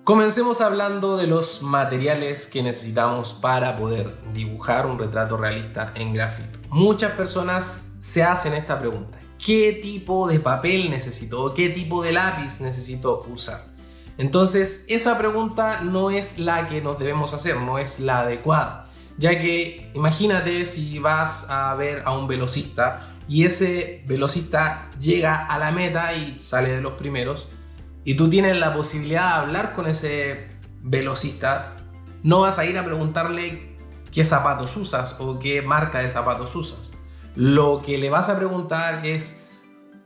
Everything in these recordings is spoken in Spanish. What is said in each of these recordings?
Comencemos hablando de los materiales que necesitamos para poder dibujar un retrato realista en grafito. Muchas personas se hacen esta pregunta: ¿qué tipo de papel necesito o qué tipo de lápiz necesito usar? Entonces, esa pregunta no es la que nos debemos hacer, no es la adecuada, ya que imagínate si vas a ver a un velocista y ese velocista llega a la meta y sale de los primeros, y tú tienes la posibilidad de hablar con ese velocista. No vas a ir a preguntarle qué zapatos usas o qué marca de zapatos usas. Lo que le vas a preguntar es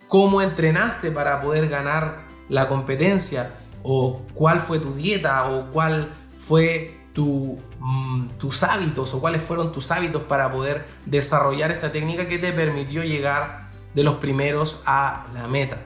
cómo entrenaste para poder ganar la competencia, o cuál fue tu dieta, o cuál fue tus hábitos, o cuáles fueron tus hábitos para poder desarrollar esta técnica que te permitió llegar de los primeros a la meta.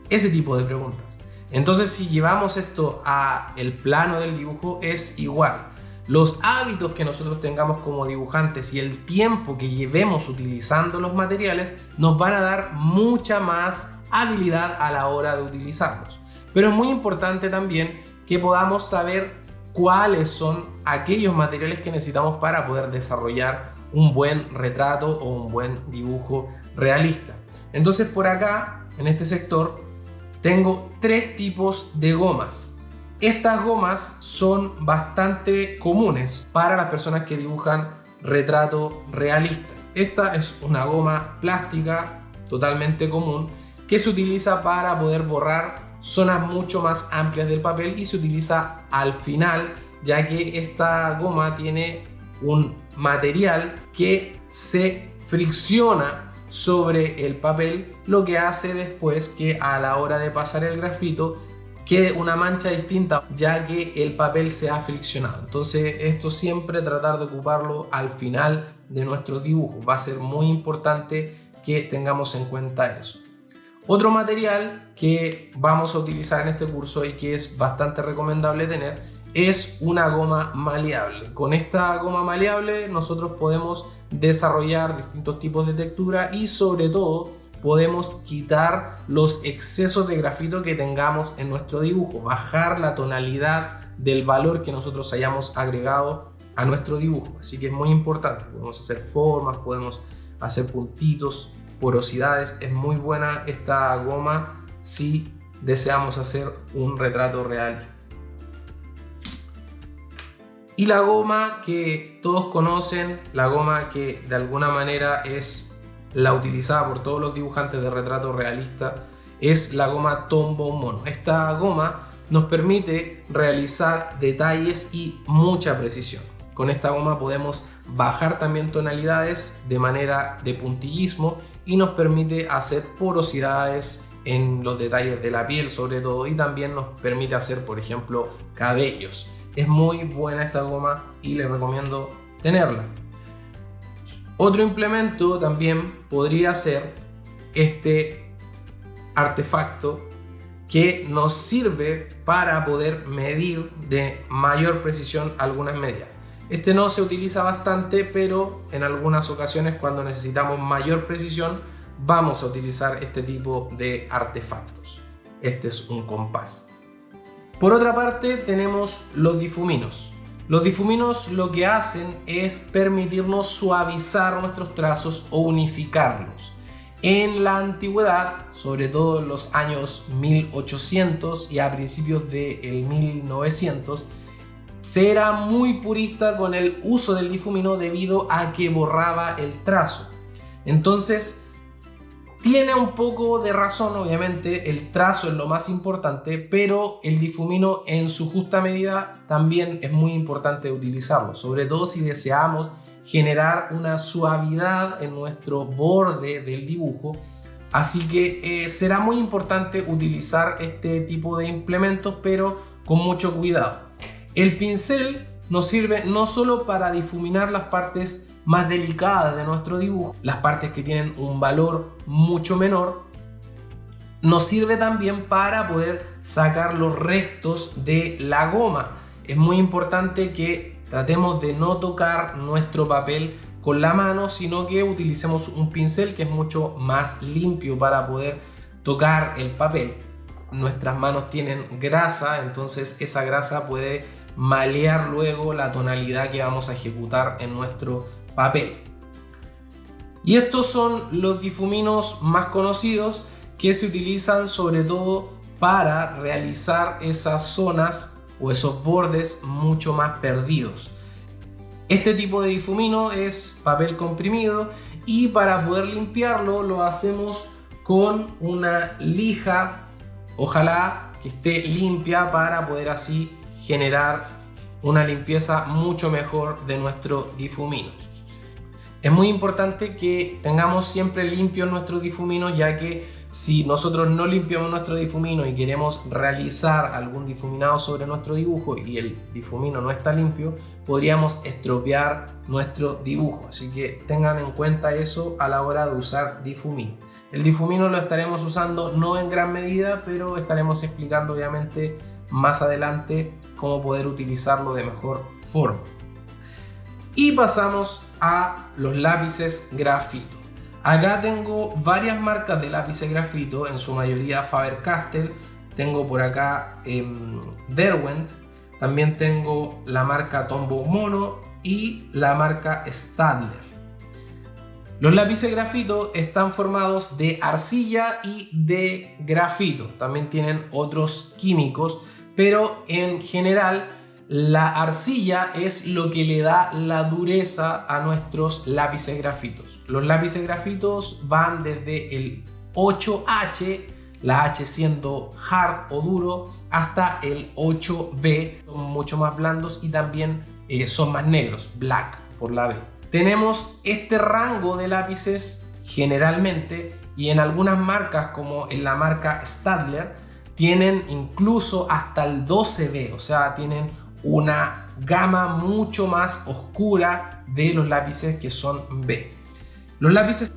Ese tipo de preguntas. Entonces, si llevamos esto a el plano del dibujo, es igual. Los hábitos que nosotros tengamos como dibujantes y el tiempo que llevemos utilizando los materiales nos van a dar mucha más habilidad a la hora de utilizarlos. Pero es muy importante también que podamos saber cuáles son aquellos materiales que necesitamos para poder desarrollar un buen retrato o un buen dibujo realista. Entonces, por acá, en este sector, tengo 3 tipos de gomas. Estas gomas son bastante comunes para las personas que dibujan retrato realista. Esta es una goma plástica totalmente común que se utiliza para poder borrar zonas mucho más amplias del papel, y se utiliza al final, ya que esta goma tiene un material que se fricciona sobre el papel, lo que hace después que a la hora de pasar el grafito quede una mancha distinta, ya que el papel se ha friccionado. Entonces, esto siempre tratar de ocuparlo al final de nuestros dibujos. Va a ser muy importante que tengamos en cuenta eso. Otro material que vamos a utilizar en este curso y que es bastante recomendable tener es una goma maleable. Con esta goma maleable nosotros podemos desarrollar distintos tipos de textura y sobre todo podemos quitar los excesos de grafito que tengamos en nuestro dibujo, bajar la tonalidad del valor que nosotros hayamos agregado a nuestro dibujo. Así que es muy importante. Podemos hacer formas, podemos hacer puntitos, porosidades. Es muy buena esta goma si deseamos hacer un retrato realista. Y la goma que todos conocen, la goma que de alguna manera es la utilizada por todos los dibujantes de retrato realista, es la goma Tombow Mono. Esta goma nos permite realizar detalles y mucha precisión. Con esta goma podemos bajar también tonalidades de manera de puntillismo y nos permite hacer porosidades en los detalles de la piel sobre todo, y también nos permite hacer, por ejemplo, cabellos. Es muy buena esta goma y les recomiendo tenerla. Otro implemento también podría ser este artefacto que nos sirve para poder medir de mayor precisión algunas medidas. Este no se utiliza bastante, pero en algunas ocasiones cuando necesitamos mayor precisión vamos a utilizar este tipo de artefactos. Este es un compás. Por otra parte tenemos los difuminos. Los difuminos lo que hacen es permitirnos suavizar nuestros trazos o unificarlos. En la antigüedad, sobre todo en los años 1800 y a principios del 1900, se era muy purista con el uso del difumino debido a que borraba el trazo. Entonces, tiene un poco de razón, obviamente, el trazo es lo más importante, pero el difumino en su justa medida también es muy importante utilizarlo, sobre todo si deseamos generar una suavidad en nuestro borde del dibujo. Así que será muy importante utilizar este tipo de implementos, pero con mucho cuidado. El pincel nos sirve no solo para difuminar las partes más delicadas de nuestro dibujo, las partes que tienen un valor mucho menor, nos sirve también para poder sacar los restos de la goma. Es muy importante que tratemos de no tocar nuestro papel con la mano, sino que utilicemos un pincel que es mucho más limpio para poder tocar el papel. nuestras manos tienen grasa, entonces esa grasa puede malear luego la tonalidad que vamos a ejecutar en nuestro papel. Y estos son los difuminos más conocidos que se utilizan sobre todo para realizar esas zonas o esos bordes mucho más perdidos. Este tipo de difumino es papel comprimido y para poder limpiarlo lo hacemos con una lija, ojalá que esté limpia, para poder así generar una limpieza mucho mejor de nuestro difumino. Es muy importante que tengamos siempre limpios nuestros difuminos, ya que si nosotros no limpiamos nuestro difumino y queremos realizar algún difuminado sobre nuestro dibujo y el difumino no está limpio, podríamos estropear nuestro dibujo. Así que tengan en cuenta eso a la hora de usar difumino. El difumino lo estaremos usando no en gran medida, pero estaremos explicando obviamente más adelante cómo poder utilizarlo de mejor forma. Y pasamos a los lápices grafito. Acá tengo varias marcas de lápices grafito, en su mayoría Faber-Castell. Tengo por acá Derwent, también tengo la marca Tombow Mono y la marca Staedtler. Los lápices grafito están formados de arcilla y de grafito. También tienen otros químicos, pero en general la arcilla es lo que le da la dureza a nuestros lápices grafitos. Los lápices grafitos van desde el 8H, la H siendo hard o duro, hasta el 8B, son mucho más blandos y también son más negros, black por la B. Tenemos este rango de lápices generalmente, y en algunas marcas como en la marca Staedtler tienen incluso hasta el 12B, o sea, tienen una gama mucho más oscura de los lápices que son B. Los lápices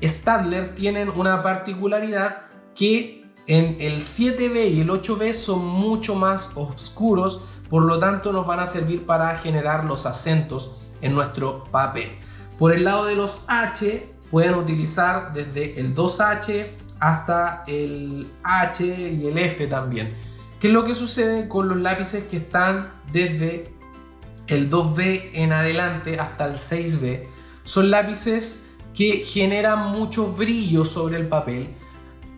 Staedtler tienen una particularidad, que en el 7B y el 8B son mucho más oscuros, por lo tanto nos van a servir para generar los acentos en nuestro papel. Por el lado de los H pueden utilizar desde el 2H hasta el H y el F también. ¿Qué es lo que sucede con los lápices que están desde el 2B en adelante hasta el 6B? Son lápices que generan mucho brillo sobre el papel.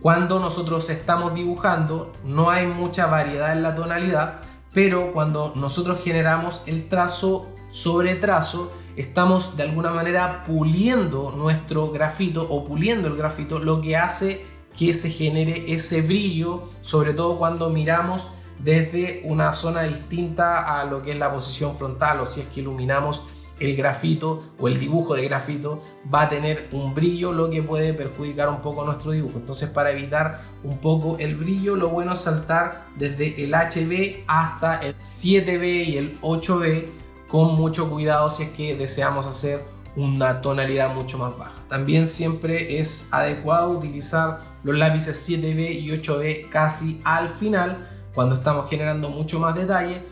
Cuando nosotros estamos dibujando no hay mucha variedad en la tonalidad, pero cuando nosotros generamos el trazo sobre trazo, estamos de alguna manera puliendo nuestro grafito o puliendo el grafito, lo que hace que se genere ese brillo, sobre todo cuando miramos desde una zona distinta a lo que es la posición frontal, o si es que iluminamos el grafito o el dibujo de grafito, va a tener un brillo, lo que puede perjudicar un poco nuestro dibujo. Entonces, para evitar un poco el brillo, lo bueno es saltar desde el HB hasta el 7B y el 8B con mucho cuidado si es que deseamos hacer una tonalidad mucho más baja. También siempre es adecuado utilizar los lápices 7B y 8B casi al final, cuando estamos generando mucho más detalle,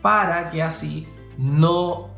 para que así no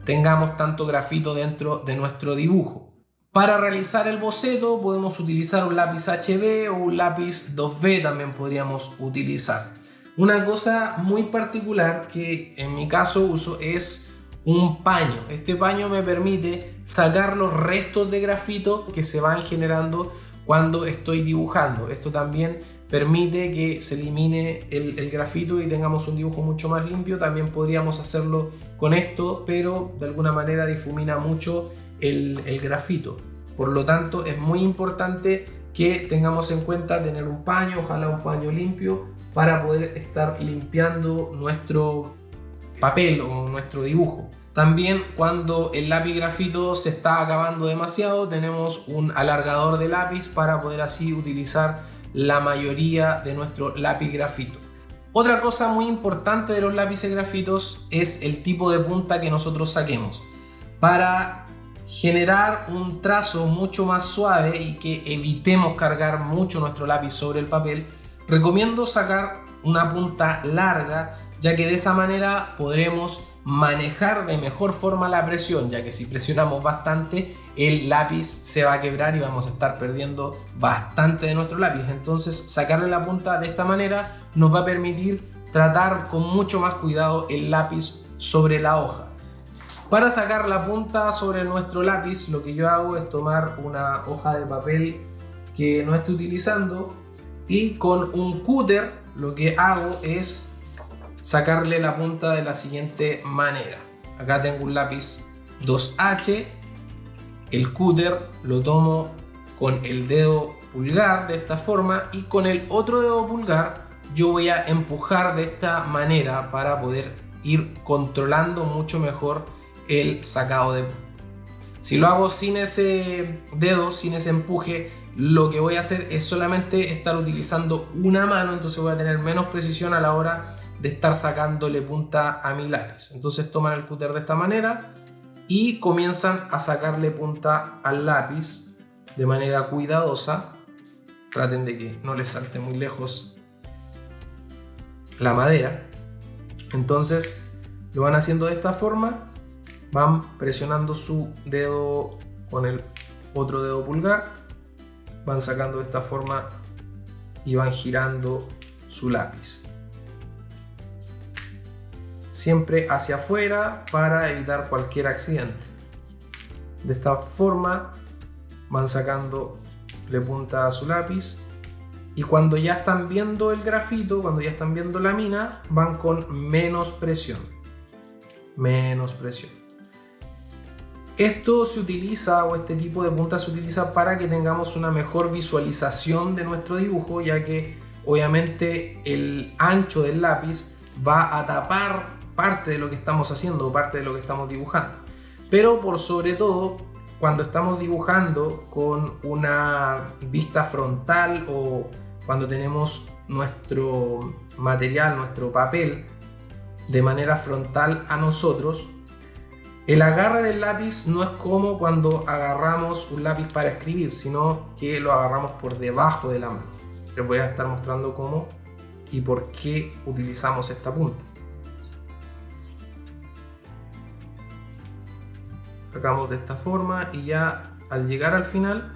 tengamos tanto grafito dentro de nuestro dibujo. Para realizar el boceto podemos utilizar un lápiz HB o un lápiz 2B, también podríamos utilizar. Una cosa muy particular que en mi caso uso es un paño. Este paño me permite sacar los restos de grafito que se van generando cuando estoy dibujando. Esto también permite que se elimine el grafito y tengamos un dibujo mucho más limpio. También podríamos hacerlo con esto, pero de alguna manera difumina mucho el grafito. Por lo tanto, es muy importante que tengamos en cuenta tener un paño, ojalá un paño limpio, para poder estar limpiando nuestro papel o nuestro dibujo. También, cuando el lápiz grafito se está acabando demasiado, tenemos un alargador de lápiz para poder así utilizar la mayoría de nuestro lápiz grafito. Otra cosa muy importante de los lápices grafitos es el tipo de punta que nosotros saquemos. Para generar un trazo mucho más suave y que evitemos cargar mucho nuestro lápiz sobre el papel, recomiendo sacar una punta larga, ya que de esa manera podremos manejar de mejor forma la presión, ya que si presionamos bastante el lápiz se va a quebrar y vamos a estar perdiendo bastante de nuestro lápiz. Entonces sacarle la punta de esta manera nos va a permitir tratar con mucho más cuidado el lápiz sobre la hoja. Para sacar la punta sobre nuestro lápiz, lo que yo hago es tomar una hoja de papel que no esté utilizando y con un cúter lo que hago es sacarle la punta de la siguiente manera. Acá tengo un lápiz 2H, el cúter lo tomo con el dedo pulgar de esta forma y con el otro dedo pulgar yo voy a empujar de esta manera para poder ir controlando mucho mejor el sacado de punta. Si lo hago sin ese dedo, sin ese empuje, lo que voy a hacer es solamente estar utilizando una mano, entonces voy a tener menos precisión a la hora de estar sacándole punta a mi lápiz. Entonces toman el cúter de esta manera y comienzan a sacarle punta al lápiz de manera cuidadosa. Traten de que no les salte muy lejos la madera. Entonces lo van haciendo de esta forma, van presionando su dedo con el otro dedo pulgar, van sacando de esta forma y van girando su lápiz. Siempre hacia afuera para evitar cualquier accidente. De esta forma van sacándole punta a su lápiz y cuando ya están viendo el grafito, cuando ya están viendo la mina, van con menos presión. Menos presión. Esto se utiliza, o este tipo de punta se utiliza para que tengamos una mejor visualización de nuestro dibujo, ya que obviamente el ancho del lápiz va a tapar parte de lo que estamos haciendo o parte de lo que estamos dibujando. Pero por sobre todo, cuando estamos dibujando con una vista frontal o cuando tenemos nuestro material, nuestro papel de manera frontal a nosotros, el agarre del lápiz no es como cuando agarramos un lápiz para escribir, sino que lo agarramos por debajo de la mano. Les voy a estar mostrando cómo y por qué utilizamos esta punta. Sacamos de esta forma y ya al llegar al final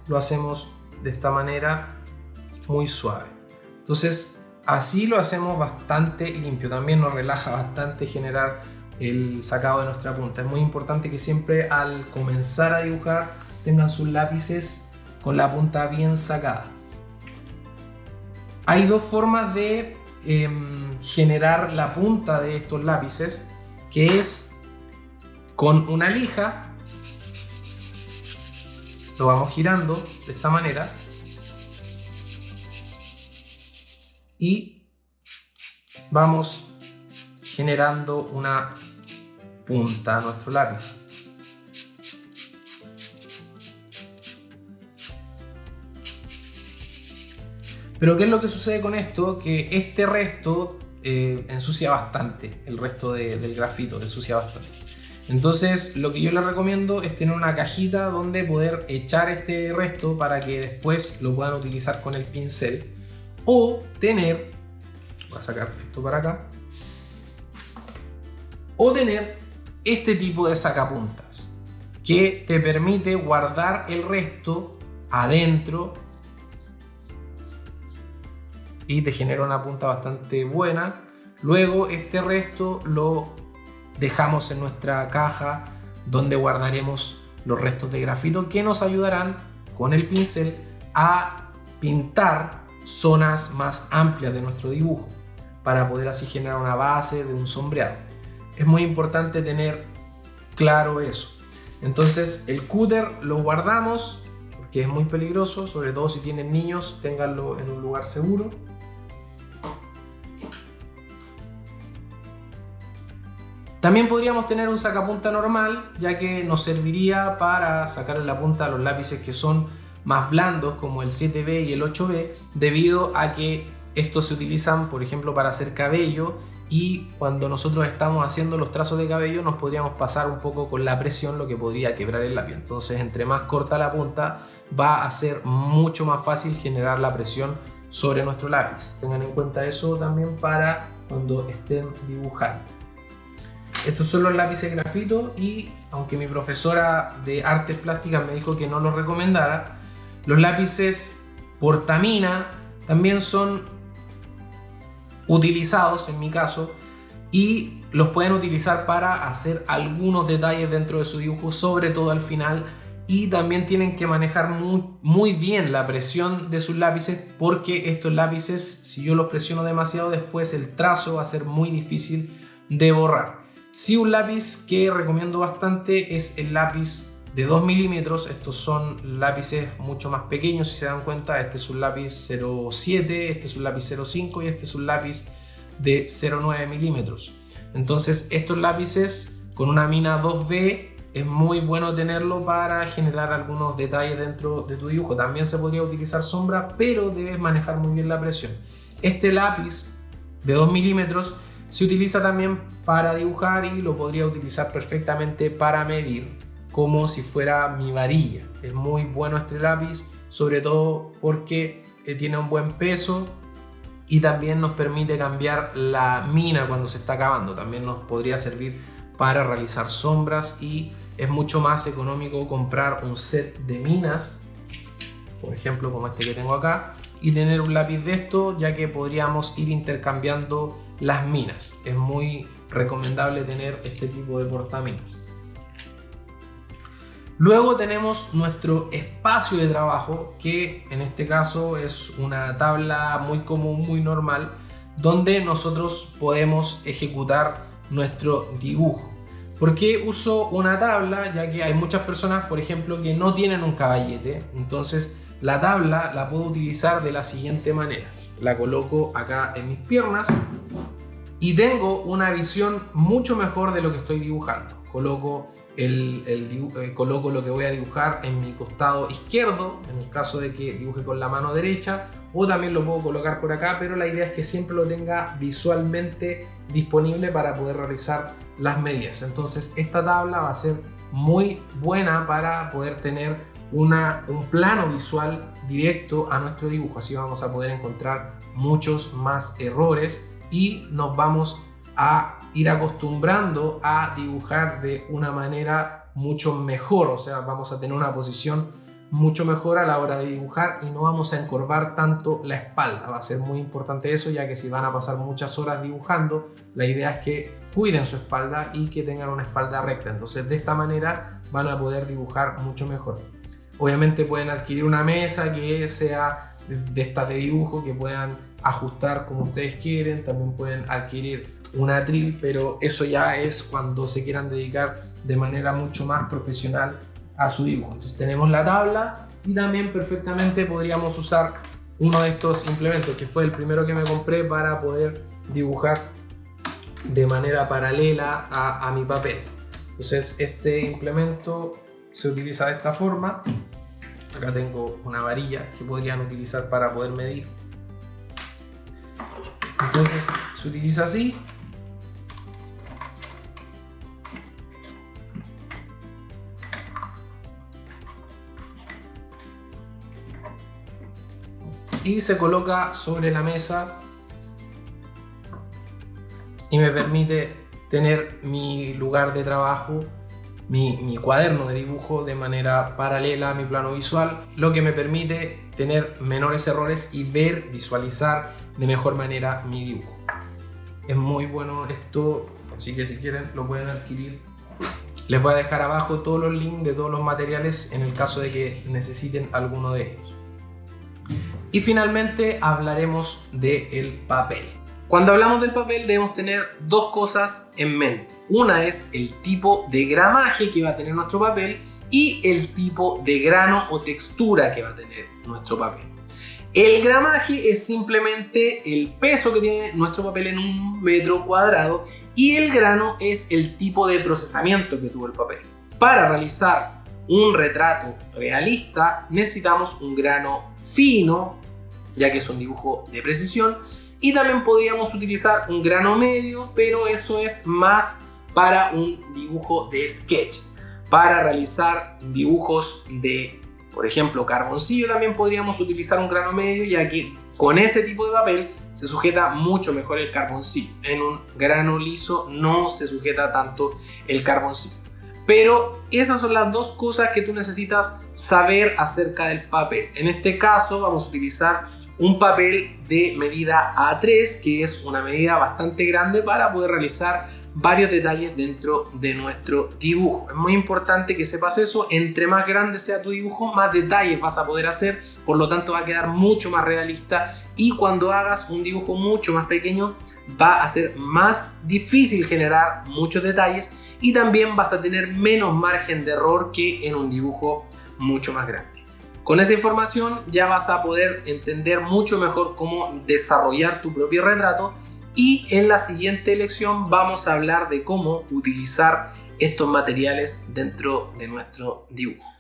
lo hacemos de esta manera muy suave. Entonces así lo hacemos bastante limpio. También nos relaja bastante generar el sacado de nuestra punta. Es muy importante que siempre al comenzar a dibujar tengan sus lápices con la punta bien sacada. Hay dos formas de generar la punta de estos lápices, que es con una lija. Lo vamos girando de esta manera y vamos generando una punta a nuestro lápiz. Pero ¿qué es lo que sucede con esto? Que este resto ensucia bastante, el resto del grafito ensucia bastante. Entonces lo que yo les recomiendo es tener una cajita donde poder echar este resto para que después lo puedan utilizar con el pincel, o tener, voy a sacar esto para acá, o tener este tipo de sacapuntas que te permite guardar el resto adentro y te genera una punta bastante buena. Luego este resto lo dejamos en nuestra caja donde guardaremos los restos de grafito que nos ayudarán con el pincel a pintar zonas más amplias de nuestro dibujo para poder así generar una base de un sombreado. Es muy importante tener claro eso. Entonces el cúter lo guardamos porque es muy peligroso, sobre todo si tienen niños, ténganlo en un lugar seguro. También podríamos tener un sacapunta normal, ya que nos serviría para sacarle la punta a los lápices que son más blandos, como el 7B y el 8B, debido a que estos se utilizan, por ejemplo, para hacer cabello, y cuando nosotros estamos haciendo los trazos de cabello nos podríamos pasar un poco con la presión, lo que podría quebrar el labio. Entonces, entre más corta la punta, va a ser mucho más fácil generar la presión sobre nuestro lápiz. Tengan en cuenta eso también para cuando estén dibujando. Estos son los lápices grafito y aunque mi profesora de artes plásticas me dijo que no los recomendara, los lápices portamina también son utilizados en mi caso y los pueden utilizar para hacer algunos detalles dentro de su dibujo, sobre todo al final, y también tienen que manejar muy bien la presión de sus lápices, porque estos lápices, si yo los presiono demasiado, después el trazo va a ser muy difícil de borrar. Sí, un lápiz que recomiendo bastante es el lápiz de 2 milímetros. Estos son lápices mucho más pequeños, si se dan cuenta. Este es un lápiz 0,7, este es un lápiz 0,5 y este es un lápiz de 0,9 milímetros. Entonces estos lápices con una mina 2B es muy bueno tenerlo para generar algunos detalles dentro de tu dibujo. También se podría utilizar sombra, pero debes manejar muy bien la presión. Este lápiz de 2 milímetros se utiliza también para dibujar y lo podría utilizar perfectamente para medir, como si fuera mi varilla. Es muy bueno este lápiz, sobre todo porque tiene un buen peso y también nos permite cambiar la mina cuando se está acabando. También nos podría servir para realizar sombras y es mucho más económico comprar un set de minas, por ejemplo como este que tengo acá, y tener un lápiz de esto, ya que podríamos ir intercambiando las minas. Es muy recomendable tener este tipo de portaminas. Luego tenemos nuestro espacio de trabajo, que en este caso es una tabla muy común, muy normal, donde nosotros podemos ejecutar nuestro dibujo. ¿Por qué uso una tabla? Ya que hay muchas personas, por ejemplo, que no tienen un caballete. Entonces la tabla la puedo utilizar de la siguiente manera. La coloco acá en mis piernas y tengo una visión mucho mejor de lo que estoy dibujando. Coloco coloco lo que voy a dibujar en mi costado izquierdo, en el caso de que dibuje con la mano derecha, o también lo puedo colocar por acá, pero la idea es que siempre lo tenga visualmente disponible para poder realizar las medidas. Entonces esta tabla va a ser muy buena para poder tener un plano visual directo a nuestro dibujo. Así vamos a poder encontrar muchos más errores y nos vamos a ir acostumbrando a dibujar de una manera mucho mejor. O sea, vamos a tener una posición mucho mejor a la hora de dibujar y no vamos a encorvar tanto la espalda. Va a ser muy importante eso, ya que si van a pasar muchas horas dibujando, la idea es que cuiden su espalda y que tengan una espalda recta. Entonces de esta manera van a poder dibujar mucho mejor. Obviamente pueden adquirir una mesa que sea de estas de dibujo, que puedan ajustar como ustedes quieren. También pueden adquirir un atril, pero eso ya es cuando se quieran dedicar de manera mucho más profesional a su dibujo. Entonces tenemos la tabla y también perfectamente podríamos usar uno de estos implementos, que fue el primero que me compré para poder dibujar de manera paralela a mi papel. Entonces este implemento se utiliza de esta forma. Acá tengo una varilla que podrían utilizar para poder medir. Entonces se utiliza así. Y se coloca sobre la mesa y me permite tener mi lugar de trabajo, mi cuaderno de dibujo de manera paralela a mi plano visual, lo que me permite tener menores errores y visualizar de mejor manera mi dibujo. Es muy bueno esto, así que si quieren lo pueden adquirir. Les voy a dejar abajo todos los links de todos los materiales en el caso de que necesiten alguno de ellos. Y finalmente hablaremos del papel. Cuando hablamos del papel debemos tener dos cosas en mente. Una es el tipo de gramaje que va a tener nuestro papel y el tipo de grano o textura que va a tener nuestro papel. El gramaje es simplemente el peso que tiene nuestro papel en un metro cuadrado y el grano es el tipo de procesamiento que tuvo el papel. Para realizar un retrato realista necesitamos un grano fino, ya que es un dibujo de precisión, y también podríamos utilizar un grano medio, pero eso es más para un dibujo de sketch. Para realizar dibujos de, por ejemplo, carboncillo, también podríamos utilizar un grano medio, ya que con ese tipo de papel se sujeta mucho mejor el carboncillo. En un grano liso no se sujeta tanto el carboncillo. Pero esas son las dos cosas que tú necesitas saber acerca del papel. En este caso vamos a utilizar un papel de medida A3, que es una medida bastante grande para poder realizar varios detalles dentro de nuestro dibujo. Es muy importante que sepas eso. Entre más grande sea tu dibujo, más detalles vas a poder hacer, por lo tanto va a quedar mucho más realista, y cuando hagas un dibujo mucho más pequeño va a ser más difícil generar muchos detalles, y también vas a tener menos margen de error que en un dibujo mucho más grande. Con esa información ya vas a poder entender mucho mejor cómo desarrollar tu propio retrato, y en la siguiente lección vamos a hablar de cómo utilizar estos materiales dentro de nuestro dibujo.